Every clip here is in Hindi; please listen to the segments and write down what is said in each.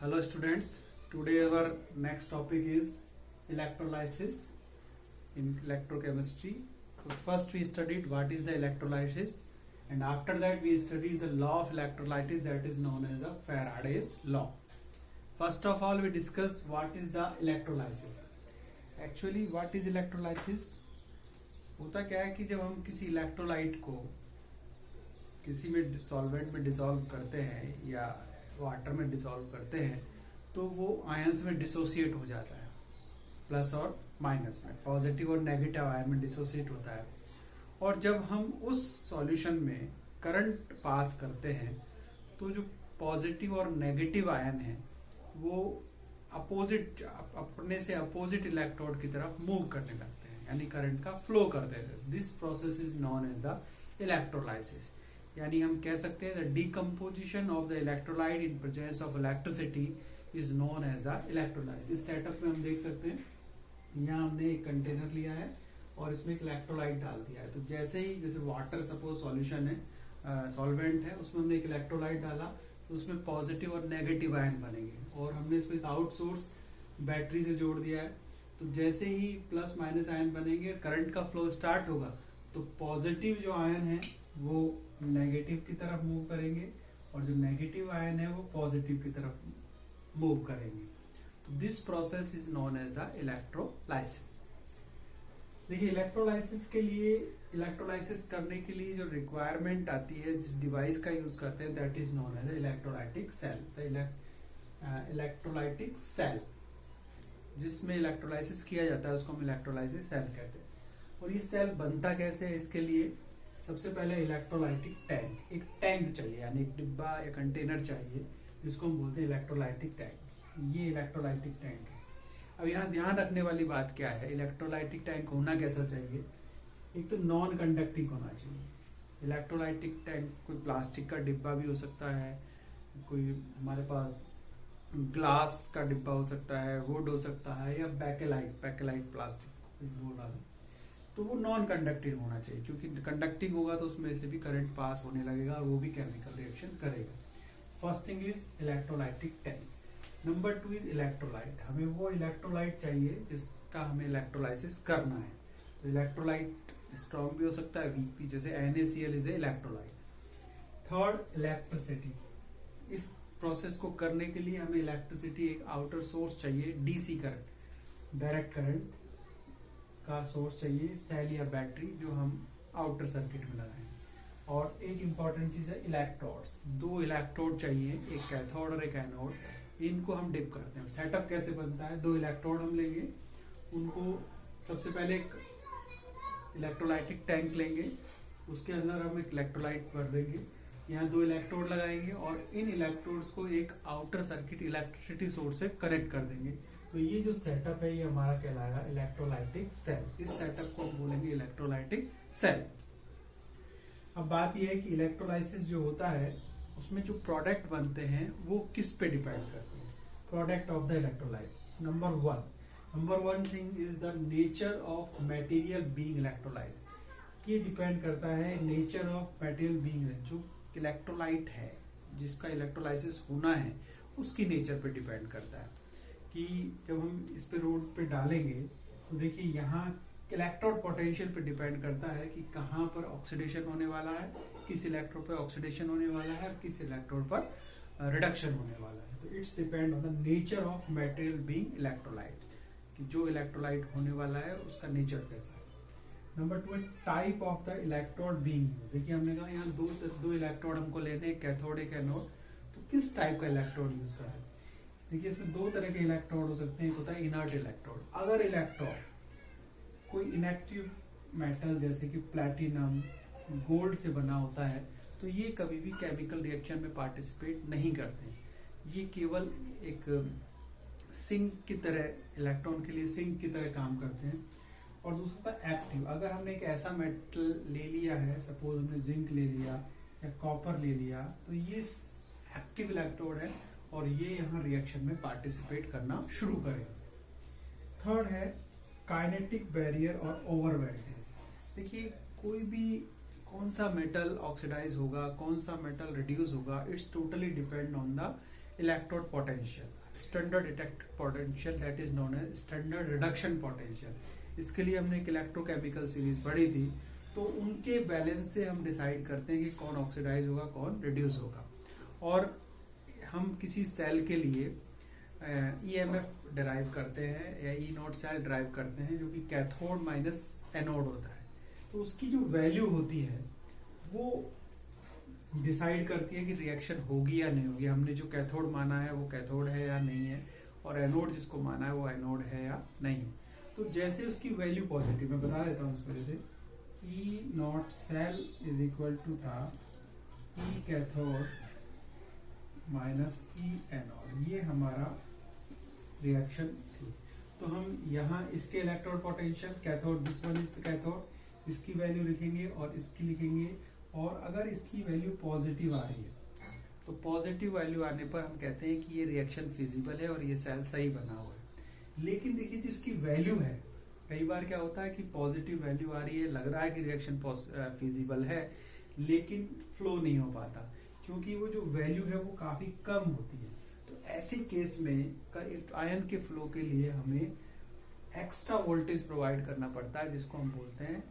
Hello students, today our next topic is electrolysis in electrochemistry. So first we studied what is the electrolysis, and after that we studied the law of electrolysis, that is known as the Faraday's law. First of all we discuss what is the electrolysis. Actually what is electrolysis? होता क्या है कि जब हम किसी इलेक्ट्रोलाइट को किसी में सॉल्वेंट में डिसॉल्व करते हैं या वाटर में डिसॉल्व करते हैं तो वो आयंस में डिसोसिएट हो जाता है, प्लस और माइनस में, पॉजिटिव और नेगेटिव आयन में डिसोसिएट होता है। और जब हम उस सॉल्यूशन में करंट पास करते हैं तो जो पॉजिटिव और नेगेटिव आयन है वो अपोजिट अपने से अपोजिट इलेक्ट्रोड की तरफ मूव करने लगते हैं, यानी करंट का फ्लो करते हैं। This process is known as the electrolysis. यानी हम कह सकते हैं the decomposition of the electrolyte in presence of electricity is known as the electrolysis. इस सेटअप में हम देख सकते हैं, यहाँ हमने एक कंटेनर लिया है और इसमें एक इलेक्ट्रोलाइट डाल दिया है। तो जैसे ही जैसे वाटर सपोज सॉल्यूशन है, सॉल्वेंट है, उसमें हमने एक इलेक्ट्रोलाइट डाला तो उसमें पॉजिटिव और नेगेटिव आयन बनेंगे, और हमने इसको एक आउटसोर्स बैटरी से जोड़ दिया है। तो जैसे ही प्लस माइनस आयन बनेंगे, करंट का फ्लो स्टार्ट होगा तो पॉजिटिव जो आयन है वो नेगेटिव की तरफ मूव करेंगे और जो नेगेटिव आयन है वो पॉजिटिव की तरफ मूव करेंगे। तो this process is known as the electrolysis. देखिए इलेक्ट्रोलाइसिस के लिए, इलेक्ट्रोलाइसिस करने के लिए जो रिक्वायरमेंट आती है, जिस डिवाइस का यूज करते हैं, that is known as electrolytic cell. Electrolytic cell जिसमें इलेक्ट्रोलाइसिस किया जाता है उसको हम इलेक्ट्रोलाइसिस सेल कहते हैं। और ये सेल बनता कैसे है, इसके लिए सबसे पहले इलेक्ट्रोलाइटिक टैंक, एक टैंक चाहिए, यानी एक डिब्बा या कंटेनर चाहिए जिसको हम बोलते हैं इलेक्ट्रोलाइटिक टैंक। ये इलेक्ट्रोलाइटिक टैंक है। अब यहाँ ध्यान रखने वाली बात क्या है, इलेक्ट्रोलाइटिक टैंक होना कैसा चाहिए? एक तो नॉन कंडक्टिंग होना चाहिए। इलेक्ट्रोलाइटिक टैंक कोई प्लास्टिक का डिब्बा भी हो सकता है, कोई हमारे पास ग्लास का डिब्बा हो सकता है, वुड हो सकता है, या बैकेलाइट प्लास्टिक बोल रहा था, तो वो नॉन कंडक्टिंग होना चाहिए, क्योंकि कंडक्टिंग होगा तो उसमें से भी करंट पास होने लगेगा और वो भी केमिकल रिएक्शन करेगा। First thing is electrolytic tank. Number 2 is electrolyte. हमें वो इलेक्ट्रोलाइट चाहिए जिसका हमें इलेक्ट्रोलाइसिस करना है। तो इलेक्ट्रोलाइट स्ट्रॉन्ग भी हो सकता है, वीक भी, जैसे NaCl is electrolyte. Third electricity. इस प्रोसेस को करने के लिए हमें इलेक्ट्रिसिटी, एक आउटर सोर्स चाहिए, DC करंट, डायरेक्ट करंट का सोर्स चाहिए, सेल या बैटरी, जो हम आउटर सर्किट में लगाएं। और एक इंपॉर्टेंट चीज है इलेक्ट्रोड्स। 2 इलेक्ट्रोड चाहिए, एक कैथोड और एक एनोड। इनको हम डिप करते हैं। सेटअप कैसे बनता है, 2 इलेक्ट्रोड हम लेंगे, उनको सबसे पहले एक इलेक्ट्रोलाइटिक टैंक लेंगे, उसके अंदर हम एक इलेक्ट्रोलाइट भर देंगे, यहाँ 2 इलेक्ट्रोड लगाएंगे और इन इलेक्ट्रोड्स को एक आउटर सर्किट इलेक्ट्रिसिटी सोर्स से कनेक्ट कर देंगे। तो ये जो सेटअप है ये हमारा कहलाएगा इलेक्ट्रोलाइटिक सेल। इस सेटअप को हम बोलेंगे इलेक्ट्रोलाइटिक सेल। अब बात यह है कि इलेक्ट्रोलाइसिस जो होता है उसमें जो प्रोडक्ट बनते हैं वो किस पे डिपेंड करते हैं? Product of the electrolytes. Number one thing is the nature of material being electrolysed. ये डिपेंड करता है नेचर ऑफ मटेरियल बीइंग, जो इलेक्ट्रोलाइट है जिसका इलेक्ट्रोलाइसिस होना है उसकी नेचर पे डिपेंड करता है। कि जब हम इस पे रोड पे डालेंगे तो देखिए यहाँ इलेक्ट्रोड पोटेंशियल पे डिपेंड करता है कि कहाँ पर ऑक्सीडेशन होने वाला है, किस इलेक्ट्रोड पर ऑक्सीडेशन होने वाला है और किस इलेक्ट्रोड पर रिडक्शन होने वाला है। तो it's depend on the nature of material being electrolyte, कि जो इलेक्ट्रोलाइट होने वाला है उसका नेचर कैसा है। Number 2 type of the electrode being used. देखिए हमने कहा यहाँ दो इलेक्ट्रोड हमको लेने, एक कैथोड एक एनोड, तो किस टाइप का इलेक्ट्रोड यूज कर रहे हैं? देखिए इसमें 2 तरह के इलेक्ट्रोड हो सकते हैं। एक होता है इनर्ट इलेक्ट्रोड। अगर इलेक्ट्रोड कोई इनएक्टिव मेटल जैसे कि प्लैटिनम, गोल्ड से बना होता है तो ये कभी भी केमिकल रिएक्शन में पार्टिसिपेट नहीं करते। ये केवल एक सिंक की तरह, इलेक्ट्रॉन के लिए सिंक की तरह काम करते हैं। और दूसरा था एक्टिव। अगर हमने एक ऐसा मेटल ले लिया है, सपोज हमने जिंक ले लिया या कॉपर ले लिया, तो ये एक्टिव इलेक्ट्रोड है और ये यहाँ रिएक्शन में पार्टिसिपेट करना शुरू करेगा। थर्ड है काइनेटिक बैरियर और ओवरवेल्टेज। देखिए कोई भी कौन सा मेटल ऑक्सीडाइज होगा, कौन सा मेटल रिड्यूस होगा, it's totally depend on the electrode potential, standard electric potential that is known as standard reduction potential. इसके लिए हमने एक इलेक्ट्रोकेमिकल सीरीज पढ़ी थी, तो उनके बैलेंस से हम डिसाइड करते हैं कि कौन ऑक्सीडाइज होगा कौन रिड्यूस होगा। और हम किसी सेल के लिए ईएमएफ डिराइव करते हैं या ई नॉट सेल डिराइव करते हैं जो कि कैथोड माइनस एनोड होता है। तो उसकी जो वैल्यू होती है वो डिसाइड करती है कि रिएक्शन होगी या नहीं होगी। हमने जो कैथोड माना है वो कैथोड है या नहीं है, और एनोड जिसको माना है वो एनोड है या नहीं। तो जैसे उसकी वैल्यू पॉजिटिव, मैं बता देता हूँ उसको, जैसे E naught cell is equal to था E cathode minus E anode, ये हमारा रिएक्शन थी। तो हम यहाँ इसके electrode potential cathode, this one is the cathode, इसकी वैल्यू लिखेंगे और इसकी लिखेंगे। और अगर इसकी वैल्यू पॉजिटिव आ रही है तो पॉजिटिव वैल्यू आने पर हम कहते हैं कि ये रिएक्शन फिजिबल है और ये सेल सही बना हुआ है। लेकिन देखिए जिसकी वैल्यू है, कई बार क्या होता है कि पॉजिटिव वैल्यू आ रही है, लग रहा है कि रिएक्शन फिजिबल है, लेकिन फ्लो नहीं हो पाता क्योंकि वो जो वैल्यू है वो काफी कम होती है। तो ऐसे केस में आयन के फ्लो के लिए हमें एक्स्ट्रा वोल्टेज प्रोवाइड करना पड़ता है, जिसको हम बोलते हैं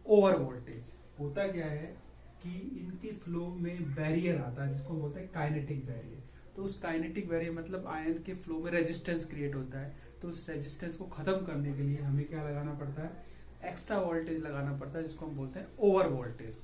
ओवर वोल्टेज। होता क्या है कि इनके फ्लो में बैरियर आता है जिसको बोलते हैं काइनेटिक बैरियर। तो उस काइनेटिक बैरियर मतलब आयन के फ्लो में रेजिस्टेंस क्रिएट होता है। तो उस रेजिस्टेंस को खत्म करने के लिए हमें क्या लगाना पड़ता है, एक्स्ट्रा वोल्टेज लगाना पड़ता है, जिसको हम बोलते हैं ओवर वोल्टेज।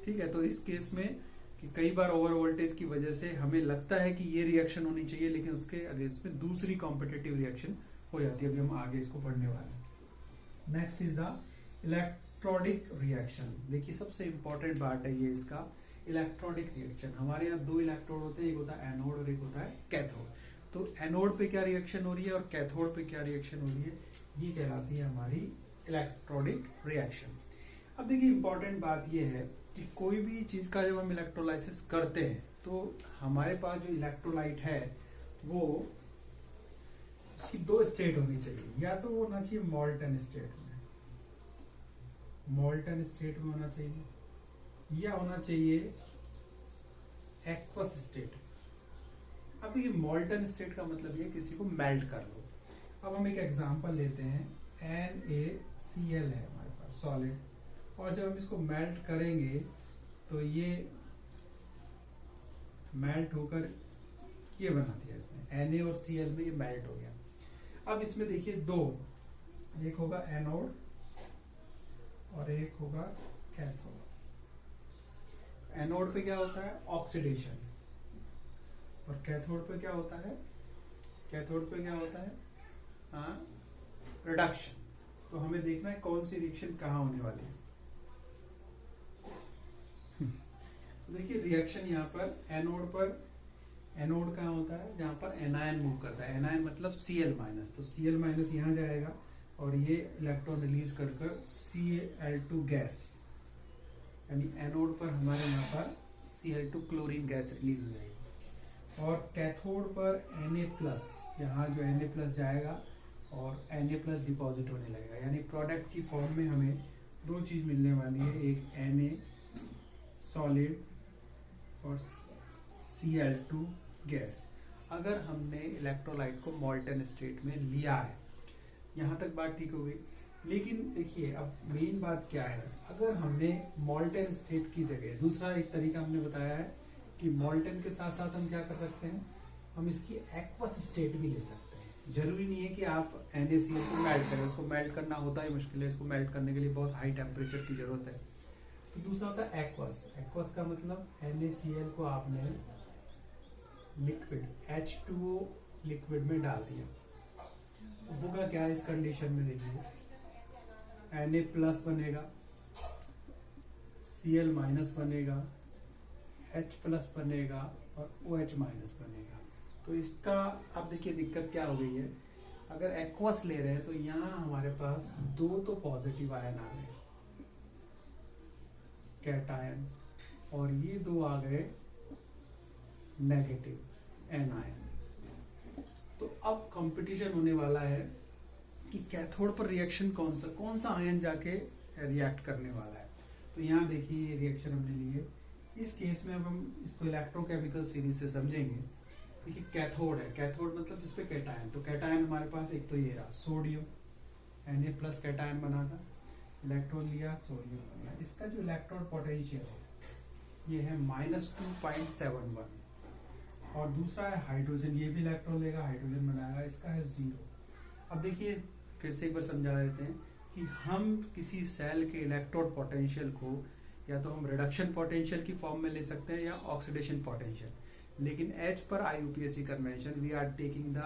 ठीक है, तो इस केस में कि कई बार ओवर वोल्टेज की वजह से हमें लगता है कि ये रिएक्शन होनी चाहिए, लेकिन उसके अगेंस्ट में दूसरी कॉम्पिटिटिव रिएक्शन हो जाती है। अभी हम आगे इसको पढ़ने वाले हैं। Next is the electrodic reaction. देखिए सबसे इंपॉर्टेंट पार्ट है ये इसका, इलेक्ट्रोडिक रिएक्शन। हमारे यहाँ दो इलेक्ट्रोड होते हैं, एक होता है एनोड और एक होता है कैथोड। तो एनोड पे क्या रिएक्शन हो रही है और कैथोड पे क्या रिएक्शन हो रही है, ये कहलाती है हमारी इलेक्ट्रोडिक रिएक्शन। अब देखिए इंपॉर्टेंट बात ये है कि कोई भी चीज का जब हम इलेक्ट्रोलाइसिस करते हैं तो हमारे पास जो इलेक्ट्रोलाइट है वो उसकी दो स्टेट होनी चाहिए। या तो वो होना चाहिए मॉल्टन स्टेट में, मॉल्टन स्टेट में होना चाहिए, या होना चाहिए एक्वस स्टेट। अब देखिए मॉल्टन स्टेट का मतलब ये किसी को मेल्ट कर लो। अब हम एक एग्जांपल लेते हैं, NaCl है हमारे पास सॉलिड, और जब हम इसको मेल्ट करेंगे तो ये मेल्ट होकर ये बना दिया इसने, Na और Cl में ये मेल्ट हो गया। अब इसमें देखिए दो, एक होगा एनोड और एक होगा कैथोड। एनोड पे क्या होता है ऑक्सीडेशन, और कैथोड पे क्या होता है, कैथोड पे क्या होता है रिडक्शन। तो हमें देखना है कौन सी रिएक्शन कहाँ होने वाली है। तो देखिए रिएक्शन यहाँ पर एनोड कहाँ होता है, जहां पर एनायन मूव करता है। एनायन मतलब Cl माइनस, तो Cl माइनस यहाँ जाएगा और ये इलेक्ट्रॉन रिलीज कर Cl2 गैस, यानी एनोड पर हमारे यहाँ पर Cl2 क्लोरीन गैस रिलीज हो जाएगी। और कैथोड पर Na+, यहाँ जो Na+ जाएगा और Na+ डिपॉजिट होने लगेगा, यानी प्रोडक्ट की फॉर्म में हमें दो चीज मिलने वाली है, एक Na सॉलिड और Cl2 गैस। अगर हमने इलेक्ट्रोलाइट को मॉल्टन स्टेट में लिया है, यहां तक बात ठीक हो गई। लेकिन देखिए अब मेन बात क्या है, अगर हमने मॉल्टन स्टेट की जगह दूसरा एक तरीका हमने बताया है कि मॉल्टन के साथ साथ हम क्या कर सकते हैं, हम इसकी एक्वस स्टेट भी ले सकते हैं। जरूरी नहीं है कि आप NaCl को मेल्ट करें, उसको मेल्ट करना होता है मुश्किल है, इसको मेल्ट करने के लिए बहुत हाई टेम्परेचर की जरूरत है। तो दूसरा होता है एक्वस। एक्वस का मतलब NaCl को आपने लिक्विड H2O लिक्विड में डाल दिया, तो होगा क्या इस कंडीशन में, देखिए Na+ बनेगा, Cl- बनेगा, H+ बनेगा और OH- बनेगा। तो इसका अब देखिए दिक्कत क्या हो गई है, अगर एक्वस ले रहे हैं तो यहाँ हमारे पास दो तो पॉजिटिव आयन आ गए कैटायन, और ये दो आ गए नेगेटिव एनायन। तो अब कंपटीशन होने वाला है कि कैथोड पर रिएक्शन कौन सा आयन जाके रिएक्ट करने वाला है। तो यहाँ देखिए ये रिएक्शन हमने ली है। इस केस में अब हम इसको इलेक्ट्रोकेमिकल सीरीज से समझेंगे। देखिए कैथोड है, कैथोड मतलब जिसपे कैटायन, तो कैटायन हमारे पास एक तो ये रहा सोडियम, Na प्लस कैटायन बना था, इलेक्ट्रॉन लिया सोडियम बना, इसका जो इलेक्ट्रॉन पोटेंशियल है ये है -2.71, और दूसरा है हाइड्रोजन, ये भी इलेक्ट्रॉन लेगा हाइड्रोजन बनाएगा, इसका है 0। अब देखिए फिर से एक बार समझा देते हैं कि हम किसी सेल के इलेक्ट्रोड पोटेंशियल को या तो हम रिडक्शन पोटेंशियल की फॉर्म में ले सकते हैं या ऑक्सीडेशन पोटेंशियल, लेकिन as per IUPAC convention we are taking the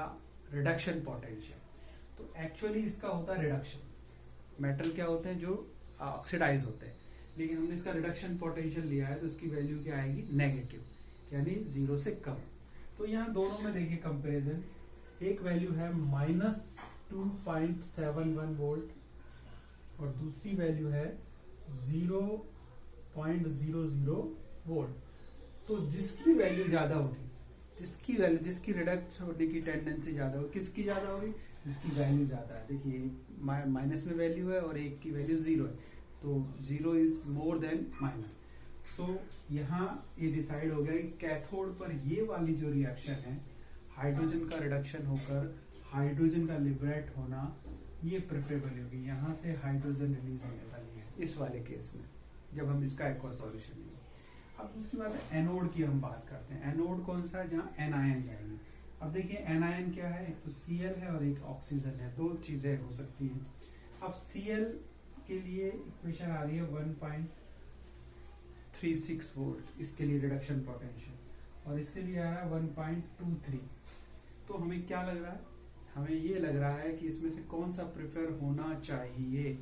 reduction potential. तो एक्चुअली इसका होता है रिडक्शन, मेटल क्या होते हैं जो ऑक्सीडाइज होते हैं, लेकिन हमने इसका रिडक्शन पोटेंशियल लिया है तो इसकी वैल्यू क्या आएगी नेगेटिव, यानी 0 से कम। तो यहाँ दोनों में देखिए कंपैरिजन, एक वैल्यू है -2.71 वोल्ट और दूसरी वैल्यू है 0.00 वोल्ट। तो जिसकी वैल्यू ज्यादा होगी, जिसकी रिडक्ट होने की टेंडेंसी ज्यादा होगी, किसकी ज्यादा होगी, जिसकी वैल्यू ज्यादा है। देखिए माइनस में वैल्यू है और एक की वैल्यू 0 है, तो 0 इज मोर देन माइनस। सो यहाँ ये डिसाइड हो गया कि कैथोड पर ये वाली जो रिएक्शन है, हाइड्रोजन का रिडक्शन होकर हाइड्रोजन का लिबरेट होना, ये प्रेफरेबल होगी, यहाँ से हाइड्रोजन रिलीज होने वाली है इस वाले केस में, जब हम इसका एक्वा सॉल्यूशन लेंगे। अब दूसरी बात है एनोड की हम बात करते हैं। एनोड कौन सा है, जहाँ एनायन जाएंगे। अब देखिए एनायन क्या है, एक तो Cl है और एक ऑक्सीजन है, दो चीजें हो सकती हैं। अब Cl के लिए इक्वेशन आ रही है 1.36 वोल्ट, इसके लिए रिडक्शन पोटेंशियल, और इसके लिए आ रहा है 1.23। तो हमें क्या लग रहा है, हमें ये लग रहा है कि इसमें से कौन सा प्रेफर होना चाहिए।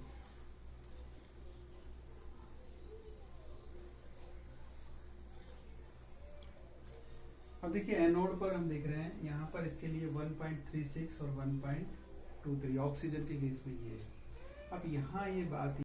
अब देखिए एनोड पर हम देख रहे हैं, यहाँ पर इसके लिए 1.36 और 1.23 ऑक्सीजन के केस में ये है। अब यहाँ ये बात